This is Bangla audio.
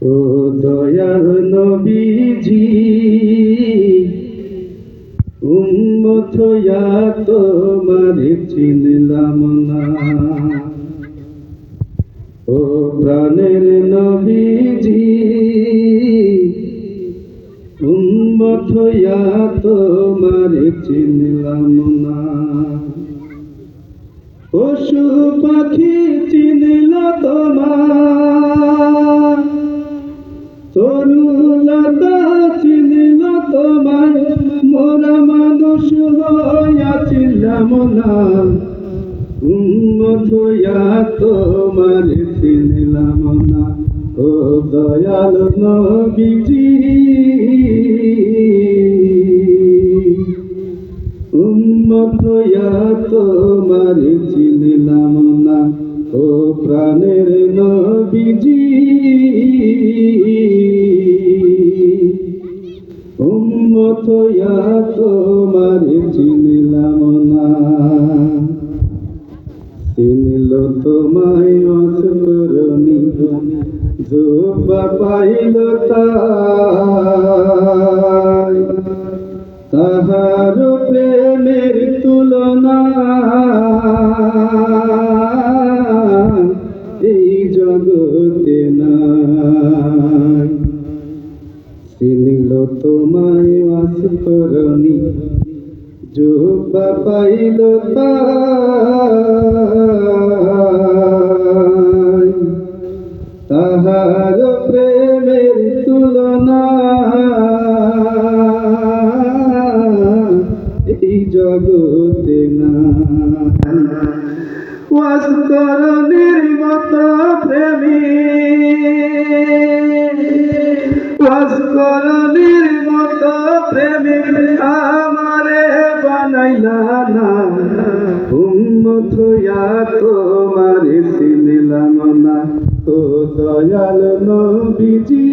ও দয়াল নবীজি, উম্মত হইয়া তোমার চিনলাম না। ও প্রাণের নবীজি, উম্মত হইয়া তোমার চিনলাম না। পশু পাখি চিনল তোমার, তরুলতা চিনল তোমার, মোরা মানুষ হইয়া চিনলাম না। উম্মত হইয়া তোমার চিনলাম না। ও দয়াল নবীজি, উম্মত হইয়া তোমার চিনলাম না। ও প্রাণের নবীজি, উম্মত হইয়া তোমার চিনলাম না। চিনল তোমায় অসরণী, জোবা পাইল তাহার প্রেমের তুলনা এই জগতে নাই। চিনল তোমায় অসরণী, জোবা পাইল তাহার প্রেমের তুলনা এই জগতে না। ওয়াসকরণীর মতো প্রেমী, ওয়াসকরণীর মতো প্রেমিক আমারে বানাইলা না। উম্মত হইয়া তোমার চিনলাম না। ও দয়াল নবীজি,